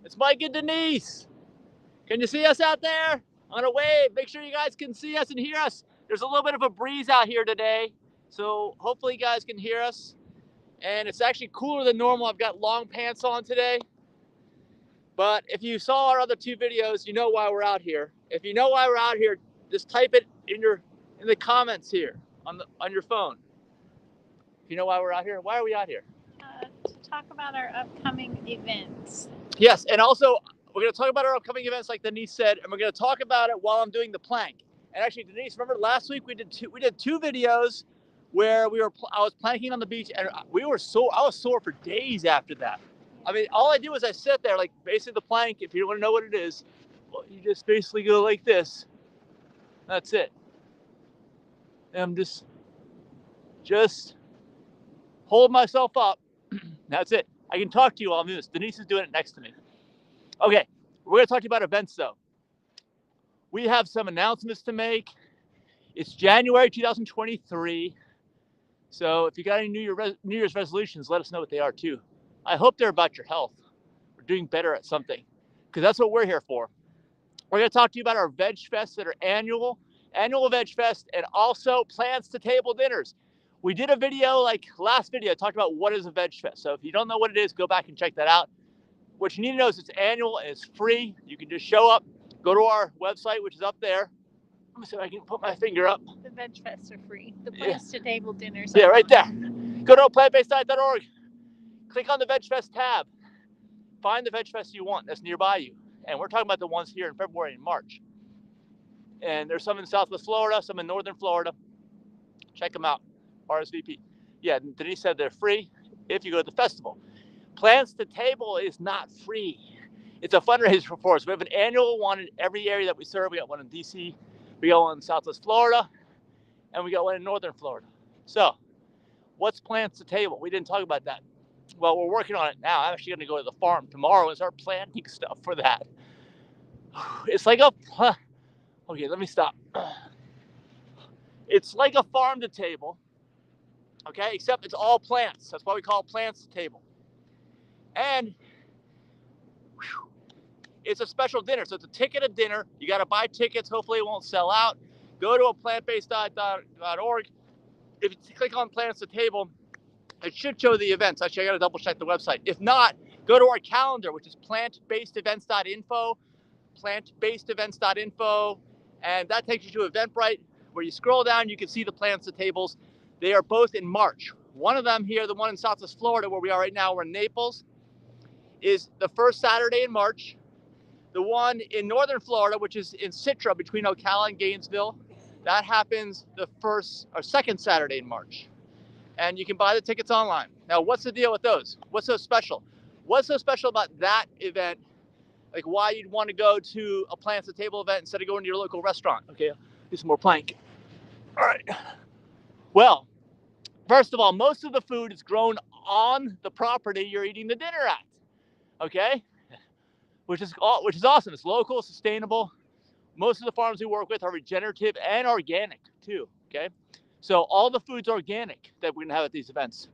It's Mike and Denise. Can you see us out there? I'm gonna wave. Make sure you guys can see us and hear us. There's a little bit of a breeze out here today, so hopefully you guys can hear us. And it's actually cooler than normal. I've got long pants on today. But if you saw our other two videos, you know why we're out here. If you know why we're out here, just type it in the comments here on your phone. If you know why we're out here, why are we out here? To talk about our upcoming events. Yes, and also we're going to talk about our upcoming events, like Denise said, and we're going to talk about it while I'm doing the plank. And actually, Denise, remember last week we did two videos where I was planking on the beach, and I was sore for days after that. I mean, all I do is I sit there, like basically the plank. If you want to know what it is, well, you just basically go like this. That's it. And I'm just hold myself up. That's it. I can talk to you while I'm doing this. Denise is doing it next to me. Okay, we're going to talk to you about events, though. We have some announcements to make. It's January 2023. So if you got any New Year's resolutions, let us know what they are, too. I hope they're about your health. We're doing better at something, because that's what we're here for. We're going to talk to you about our Veg Fests that are annual Veg Fest, and also plans to table dinners. We did a video, like last video, talked about what is a Veg Fest. So if you don't know what it is, go back and check that out. What you need to know is it's annual and it's free. You can just show up, go to our website, which is up there. Let me see if I can put my finger up. The Veg Fests are free. The plans to table dinners. Yeah, right there. Go to plantbaseddiet.org. Click on the Veg Fest tab. Find the Veg Fest you want that's nearby you. And we're talking about the ones here in February and March. And there's some in Southwest Florida, some in Northern Florida. Check them out. RSVP. Yeah, Denise said they're free if you go to the festival. Plans to Table is not free. It's a fundraiser for us. We have an annual one in every area that we serve. We got one in DC, we got one in Southwest Florida, and we got one in Northern Florida. So, what's Plans to Table? We didn't talk about that. Well, we're working on it now. I'm actually going to go to the farm tomorrow and start planting stuff for that. It's like okay, let me stop. It's like a farm to table, okay, except it's all plants. That's why we call it Plants to Table. And it's a special dinner. So it's a ticketed dinner. You got to buy tickets. Hopefully it won't sell out. Go to a plantbaseddiet.org. If you click on Plants to Table, it should show the events. Actually, I got to double check the website. If not, go to our calendar, which is plantbasedevents.info, plantbasedevents.info, and that takes you to Eventbrite, where you scroll down, you can see the Plants to Tables. They are both in March. One of them here, the one in Southwest Florida, where we are right now, we're in Naples, is the first Saturday in March. The one in Northern Florida, which is in Citra between Ocala and Gainesville, that happens the second Saturday in March. And you can buy the tickets online. Now, what's the deal with those? What's so special? What's so special about that event? Like why you'd want to go to a Plants to Table event instead of going to your local restaurant? Okay, do some more plank. All right. Well, first of all, most of the food is grown on the property you're eating the dinner at. Okay, which is awesome. It's local, sustainable. Most of the farms we work with are regenerative and organic too. Okay, so all the food's organic that we're gonna have at these events.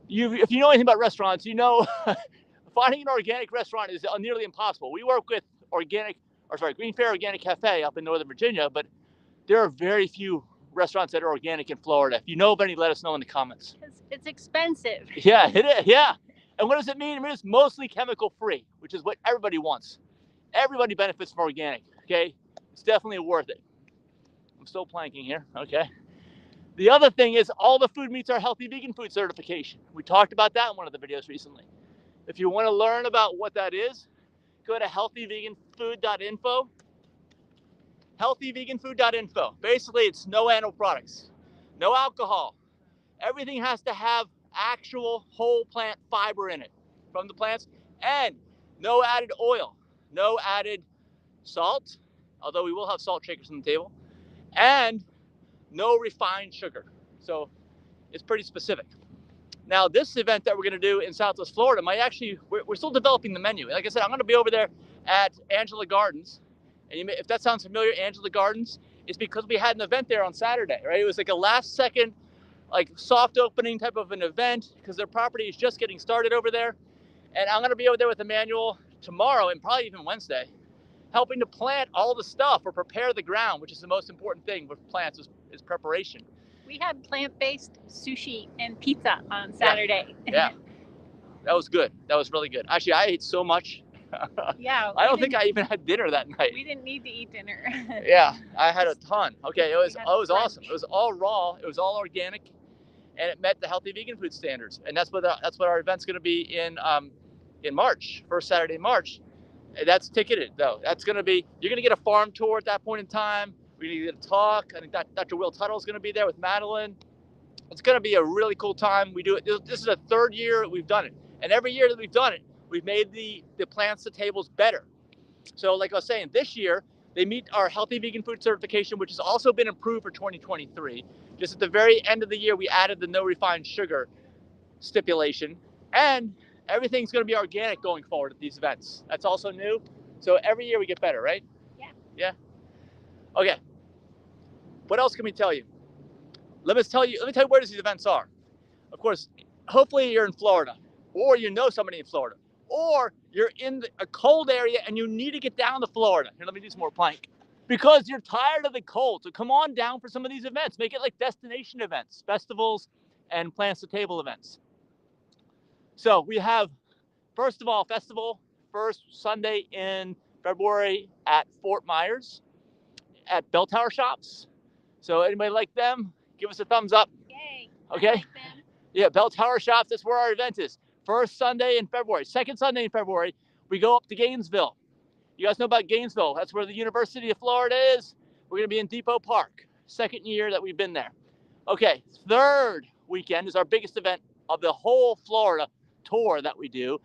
If you know anything about restaurants, you know finding an organic restaurant is nearly impossible. We work with Green Fair Organic Cafe up in Northern Virginia, but there are very few restaurants that are organic in Florida. If you know of any, let us know in the comments. It's expensive. Yeah, it is. Yeah. And what does it mean? It means it's mostly chemical free, which is what everybody wants. Everybody benefits from organic. Okay, it's definitely worth it. I'm still planking here. Okay. The other thing is all the food meets our healthy vegan food certification. We talked about that in one of the videos recently. If you want to learn about what that is, go to healthyveganfood.info. Healthyveganfood.info. Basically, it's no animal products, no alcohol. Everything has to have actual whole plant fiber in it from the plants, and no added oil, no added salt, although we will have salt shakers on the table, and no refined sugar. So it's pretty specific. Now, this event that we're going to do in Southwest Florida we're still developing the menu. Like I said, I'm going to be over there at Angela Gardens. And if that sounds familiar, Angela Gardens, it's because we had an event there on Saturday, right? It was like a last second, like soft opening type of an event because their property is just getting started over there. And I'm going to be over there with Emmanuel tomorrow and probably even Wednesday, helping to plant all the stuff or prepare the ground, which is the most important thing with plants is preparation. We had plant-based sushi and pizza on Saturday. Yeah. That was good. That was really good. Actually, I ate so much. Yeah. I don't think I even had dinner that night. We didn't need to eat dinner. Yeah, I had a ton. Okay, it was brunch. awesome. It was all raw. It was all organic, and it met the healthy vegan food standards. And that's what our event's going to be in March, first Saturday in March. And that's ticketed though. That's going to be, you're going to get a farm tour at that point in time. We're going to get a talk. I think Dr. Will Tuttle is going to be there with Madeline. It's going to be a really cool time. We do it. This is the third year we've done it, and every year that we've done it, we've made the plants to tables better. So like I was saying, this year they meet our healthy vegan food certification, which has also been improved for 2023. Just at the very end of the year, we added the no refined sugar stipulation, and everything's going to be organic going forward at these events. That's also new. So every year we get better, right? Yeah. Yeah. Okay. What else can we tell you? Let me tell you where these events are. Of course, hopefully you're in Florida, or you know somebody in Florida, or you're in a cold area and you need to get down to Florida. Here, let me do some more plank. Because you're tired of the cold. So come on down for some of these events. Make it like destination events, festivals, and plants to table events. So we have, first of all, festival, first Sunday in February at Fort Myers at Bell Tower Shops. So anybody like them? Give us a thumbs up. Yay. Okay. I like them. Yeah, Bell Tower Shops, that's where our event is. First Sunday in February. Second Sunday in February, we go up to Gainesville. You guys know about Gainesville? That's where the University of Florida is. We're going to be in Depot Park. Second year that we've been there. Okay, third weekend is our biggest event of the whole Florida tour that we do.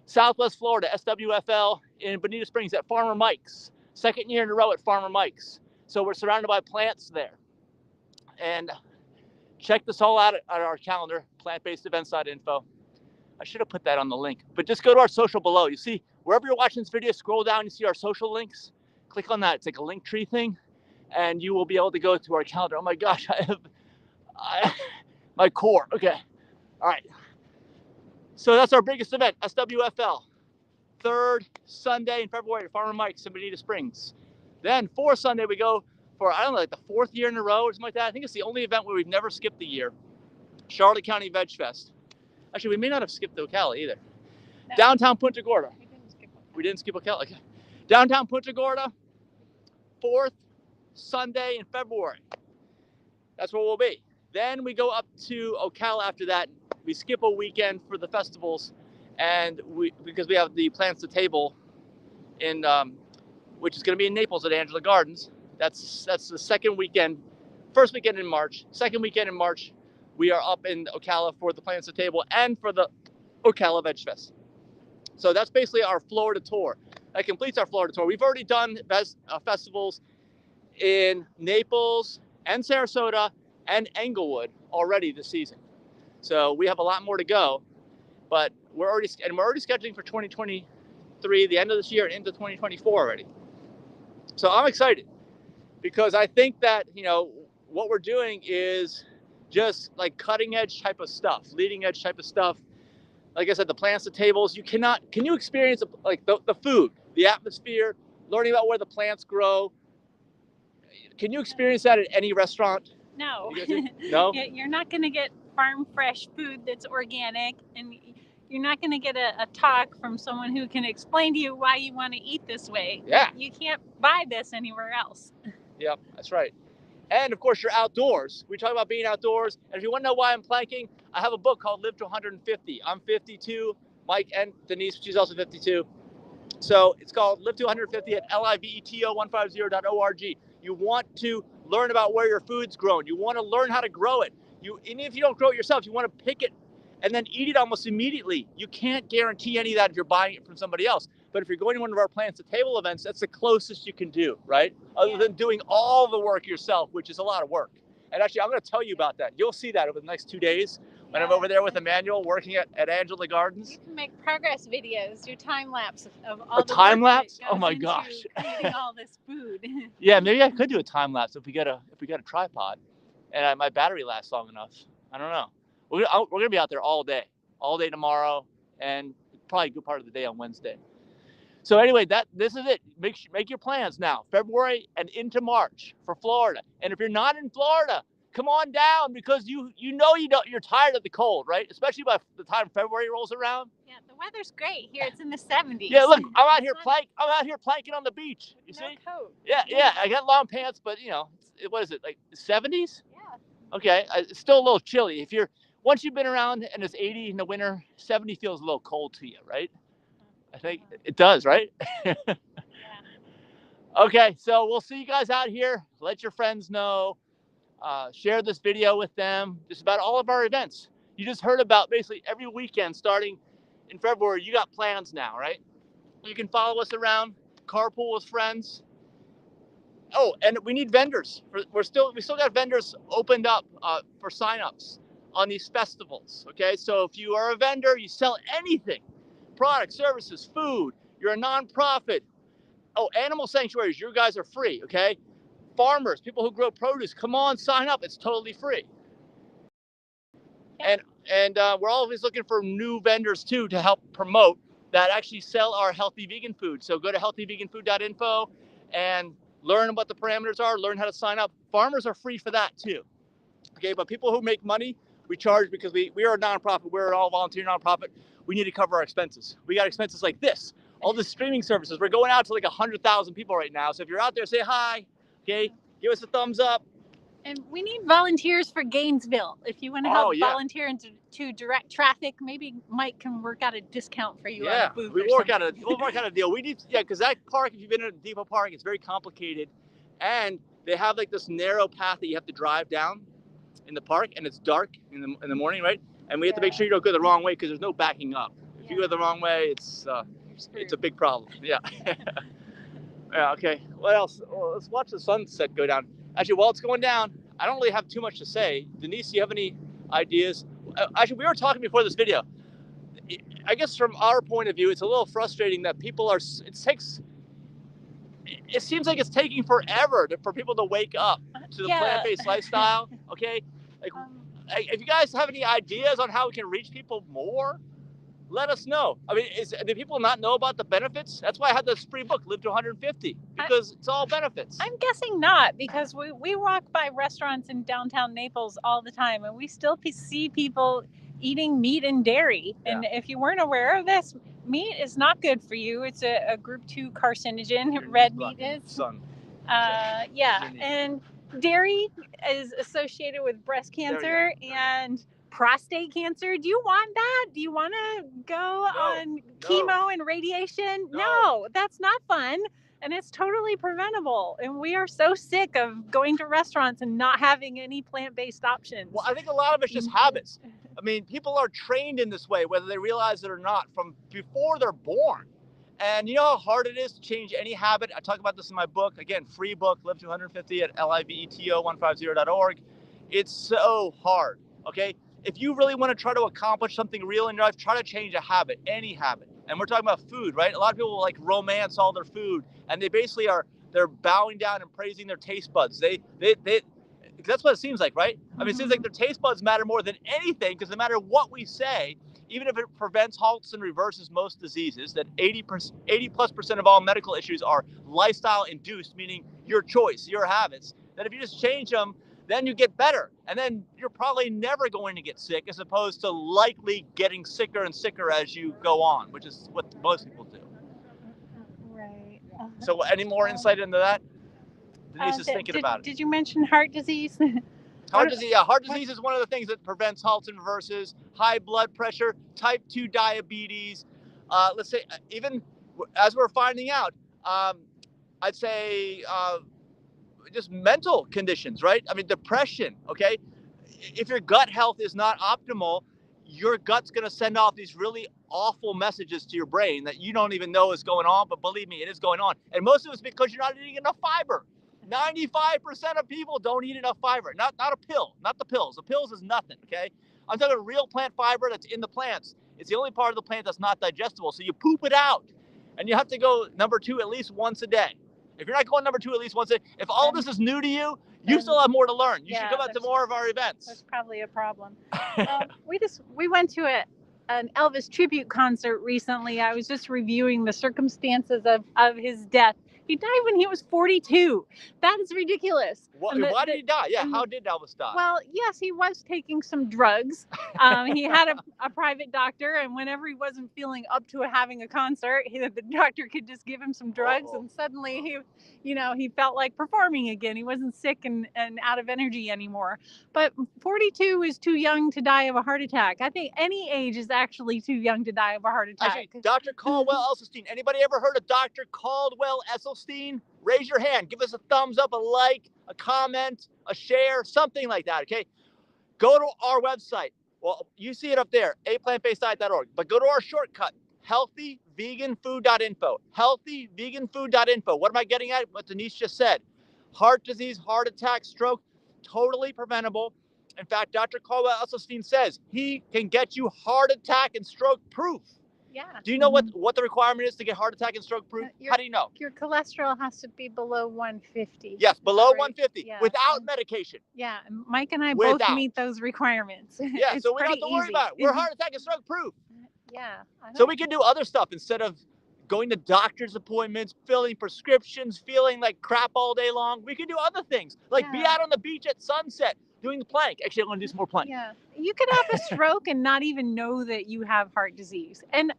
Southwest Florida, SWFL in Bonita Springs at Farmer Mike's. Second year in a row at Farmer Mike's. So we're surrounded by plants there. And check this all out at our calendar, plantbasedevents.info. I should have put that on the link, but just go to our social below. You see, wherever you're watching this video, scroll down, you see our social links. Click on that. It's like a link tree thing, and you will be able to go to our calendar. Oh my gosh, my core. Okay. All right. So that's our biggest event, SWFL. Third Sunday in February at Farmer Mike's in Bonita Springs. Then fourth Sunday, we go for, I don't know, like the fourth year in a row or something like that. I think it's the only event where we've never skipped a year. Charlotte County Veg Fest. Actually, we may not have skipped Ocala either. No. Downtown Punta Gorda. We didn't skip Ocala. Okay. Downtown Punta Gorda, fourth Sunday in February. That's where we'll be. Then we go up to Ocala after that. We skip a weekend for the festivals, and because we have the Plants to Table in, which is going to be in Naples at Angela Gardens. That's the second weekend, first weekend in March. Second weekend in March, we are up in Ocala for the Plants to Table and for the Ocala Veg Fest. So that's basically our Florida tour. That completes our Florida tour. We've already done festivals in Naples and Sarasota and Englewood already this season. So we have a lot more to go, but we're already scheduling for 2023, the end of this year, and into 2024 already. So I'm excited because I think that, you know, what we're doing is just like cutting edge type of stuff, leading edge type of stuff. Like I said, the plants to tables, can you experience like the food, the atmosphere, learning about where the plants grow? Can you experience that at any restaurant? No. No? You're not going to get farm fresh food that's organic, and you're not going to get a talk from someone who can explain to you why you want to eat this way. Yeah. You can't buy this anywhere else. Yep, that's right. And of course, you're outdoors. We talk about being outdoors. And if you want to know why I'm planking, I have a book called Live to 150. I'm 52. Mike and Denise, she's also 52. So it's called Live to 150 at liveto150.org. You want to learn about where your food's grown. You want to learn how to grow it. And if you don't grow it yourself, you want to pick it and then eat it almost immediately. You can't guarantee any of that if you're buying it from somebody else. But if you're going to one of our Plants to Table events, that's the closest you can do, right? Other than doing all the work yourself, which is a lot of work. And actually, I'm going to tell you about that. You'll see that over the next 2 days when I'm over there with Emmanuel working at Angela Gardens. You can make progress videos, do time lapse of all the time work lapse. That goes oh my into gosh! creating all this food. Yeah, maybe I could do a time lapse if we get a tripod, and my battery lasts long enough. I don't know. We're gonna be out there all day tomorrow, and probably a good part of the day on Wednesday. So anyway, this is it. Make your plans now, February and into March for Florida. And if you're not in Florida, come on down, because you're tired of the cold, right? Especially by the time February rolls around. Yeah, the weather's great here. It's in the 70s. Yeah, look, I'm out here planking on the beach. You see? Coat. Yeah. I got long pants, but what is it, like 70s? Yeah. Okay, it's still a little chilly. Once you've been around and it's 80 in the winter, 70 feels a little cold to you, right? I think it does, right? Yeah. Okay, so we'll see you guys out here. Let your friends know. Share this video with them. Just about all of our events. You just heard about basically every weekend starting in February. You got plans now, right? You can follow us around, carpool with friends. Oh, and we need vendors. We still got vendors opened up for signups on these festivals. Okay, so if you are a vendor, you sell anything, products, services, food. You're a nonprofit. Oh, animal sanctuaries. You guys are free. Okay, farmers, people who grow produce, come on, sign up. It's totally free. Yeah. And we're always looking for new vendors too to help promote that actually sell our healthy vegan food. So go to healthyveganfood.info and learn what the parameters are, learn how to sign up. Farmers are free for that too. Okay, but people who make money, we charge, because we are a nonprofit. We're an all volunteer nonprofit. We need to cover our expenses. We got expenses like this, all the streaming services. We're going out to like 100,000 people right now. So if you're out there, say hi. Okay, give us a thumbs up. And we need volunteers for Gainesville. If you want to help volunteer to direct traffic, maybe Mike can work out a discount for you. Yeah, on booth we'll work out a deal. We need, because that park, if you've been in a Depot Park, it's very complicated, and they have like this narrow path that you have to drive down in the park, and it's dark in the morning, right? And we have to make sure you don't go the wrong way, because there's no backing up. If you go the wrong way, it's a big problem. Yeah. Yeah. Okay. What else? Well, let's watch the sunset go down. Actually, while it's going down, I don't really have too much to say. Denise, do you have any ideas? Actually, we were talking before this video. I guess from our point of view, it's a little frustrating that people are. It seems like it's taking forever for people to wake up to the plant-based lifestyle. Okay, like, if you guys have any ideas on how we can reach people more, let us know. I mean, do people not know about the benefits? That's why I had this free book, Live to 150, because it's all benefits. I'm guessing not, because we walk by restaurants in downtown Naples all the time, and we still see people eating meat and dairy. Yeah. And if you weren't aware of this, meat is not good for you. It's a group 2 carcinogen. Red meat is. And dairy is associated with breast cancer and prostate cancer. Do you want that? Do you want to go on chemo and radiation? No, that's not fun. And it's totally preventable. And we are so sick of going to restaurants and not having any plant-based options. Well, I think a lot of it's just habits. I mean, people are trained in this way, whether they realize it or not, from before they're born. And you know how hard it is to change any habit? I talk about this in my book. Again, free book, Live to 150 at liveto150.org. It's so hard, okay? If you really want to try to accomplish something real in your life, try to change a habit, any habit. And we're talking about food, right? A lot of people like romance all their food, and they basically they're bowing down and praising their taste buds. That's what it seems like, right? I mean, it seems like their taste buds matter more than anything, because no matter what we say, even if it prevents, halts, and reverses most diseases, that 80+% of all medical issues are lifestyle induced, meaning your choice, your habits, that if you just change them, then you get better. And then you're probably never going to get sick, as opposed to likely getting sicker and sicker as you go on, which is what most people do. Right. So any more insight into that? Denise is thinking about it. Did you mention heart disease? Heart disease, yeah. Heart disease is one of the things that prevents, halts, and reverses. High blood pressure, type 2 diabetes. Let's say, even as we're finding out, I'd say just mental conditions, right? I mean, depression, okay? If your gut health is not optimal, your gut's going to send off these really awful messages to your brain that you don't even know is going on, but believe me, it is going on. And most of it's because you're not eating enough fiber. 95% of people don't eat enough fiber. Not a pill, not the pills. The pills is nothing, okay? I'm talking real plant fiber that's in the plants. It's the only part of the plant that's not digestible, so you poop it out. And you have to go number 2 at least once a day. If you're not going number 2 at least once a day, if all of this is new to you, you still have more to learn. You should come out to more of our events. That's probably a problem. We went to an Elvis tribute concert recently. I was just reviewing the circumstances of his death. He died when he was 42. That is ridiculous. Why did he die? Yeah, how did Elvis die? Well, yes, he was taking some drugs. He had a private doctor, and whenever he wasn't feeling up to having a concert, the doctor could just give him some drugs, and suddenly he felt like performing again. He wasn't sick and out of energy anymore. But 42 is too young to die of a heart attack. I think any age is actually too young to die of a heart attack. Actually, Dr. Caldwell Esselstyn. Anybody ever heard of Dr. Caldwell Esselstyn? Raise your hand. Give us a thumbs up, a like, a comment, a share, something like that, okay? Go to our website. Well, you see it up there, aplantbaseddiet.org. But go to our shortcut, healthyveganfood.info. Healthyveganfood.info. What am I getting at? What Denise just said. Heart disease, heart attack, stroke, totally preventable. In fact, Dr. Caldwell Esselstyn says he can get you heart attack and stroke proof. Yeah. Do you know what the requirement is to get heart attack and stroke proof? How do you know? Your cholesterol has to be below 150. Yes, below 150 without medication. Yeah, Mike and I both meet those requirements. Yeah, so we don't have to worry about it. We're heart attack and stroke proof. Yeah. So we can do other stuff instead of going to doctor's appointments, filling prescriptions, feeling like crap all day long. We can do other things, like be out on the beach at sunset, doing the plank. Actually, I want to do some more plank. Yeah, you could have a stroke and not even know that you have heart disease. And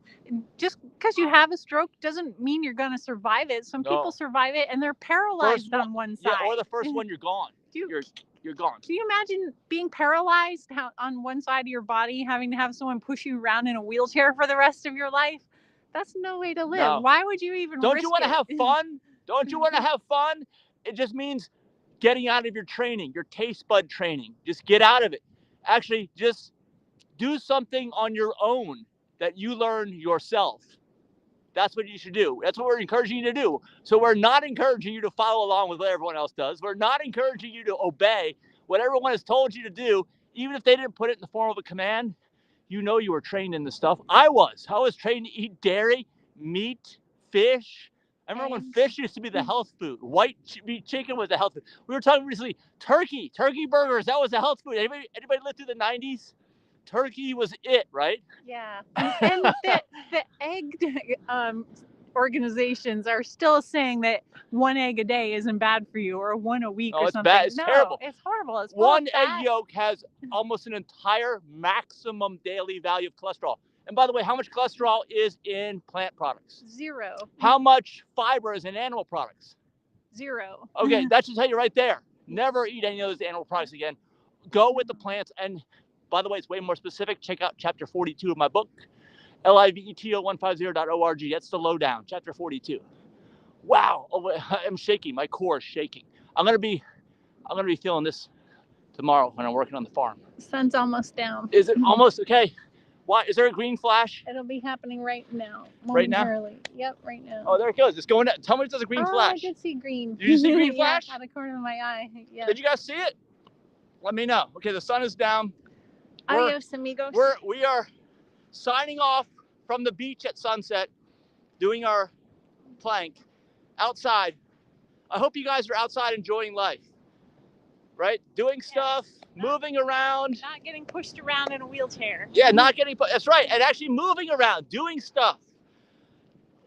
just because you have a stroke doesn't mean you're going to survive it. Some people survive it and they're paralyzed on one side. Yeah, or the first one, you're gone. You're gone. Can you imagine being paralyzed on one side of your body, having to have someone push you around in a wheelchair for the rest of your life? That's no way to live. No. Why would you even Don't you want to have fun? Don't you want to have fun? It just means getting out of your training, your taste bud training. Just get out of it. Actually, just do something on your own that you learn yourself. That's what you should do. That's what we're encouraging you to do. So we're not encouraging you to follow along with what everyone else does. We're not encouraging you to obey what everyone has told you to do, even if they didn't put it in the form of a command. You know you were trained in this stuff. I was trained to eat dairy, meat, fish. I remember when fish used to be the health food. White meat chicken was the health food. We were talking recently, turkey burgers, that was the health food. Anybody lived through the 90s? Turkey was it, right? Yeah. And the egg organizations are still saying that one egg a day isn't bad for you, or one a week or something. Bad. It's terrible. It's horrible. It's one egg yolk has almost an entire maximum daily value of cholesterol. And by the way, how much cholesterol is in plant products? 0. How much fiber is in animal products? 0. Okay, that should tell you right there. Never eat any of those animal products again. Go with the plants. And by the way, it's way more specific. Check out chapter 42 of my book, liveto150.org. That's the lowdown, chapter 42. Wow, I'm shaking. My core is shaking. I'm gonna be feeling this tomorrow when I'm working on the farm. The sun's almost down. Is it almost okay? Why is there a green flash? It'll be happening right now. Right now? Yep, right now. Oh, there it goes. It's going down. Tell me if there's a green flash. I did see green. Did you see green flash? Out of the corner of my eye. Yeah. Did you guys see it? Let me know. Okay, the sun is down. Adios, amigos. We are signing off from the beach at sunset, doing our plank outside. I hope you guys are outside enjoying life, right? Doing stuff, moving around. Not getting pushed around in a wheelchair. Yeah, not getting, that's right. And actually moving around, doing stuff.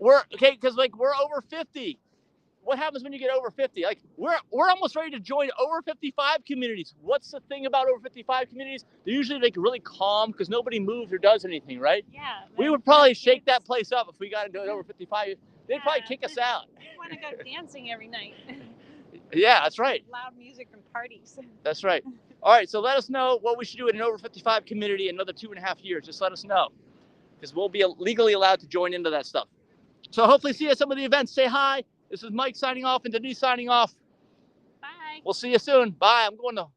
Because we're over 50. What happens when you get over 50? Like we're almost ready to join over 55 communities. What's the thing about over 55 communities? They're usually like really calm because nobody moves or does anything, right? Yeah. We would probably shake that place up if we got into it over 55. They'd probably kick us out. We want to go dancing every night. Yeah, that's right. Loud music and parties. That's right. All right, so let us know what we should do in an over 55 community in another 2.5 years. Just let us know, because we'll be legally allowed to join into that stuff. So hopefully see you at some of the events. Say hi. This is Mike signing off and Denise signing off. Bye. We'll see you soon. Bye. I'm going to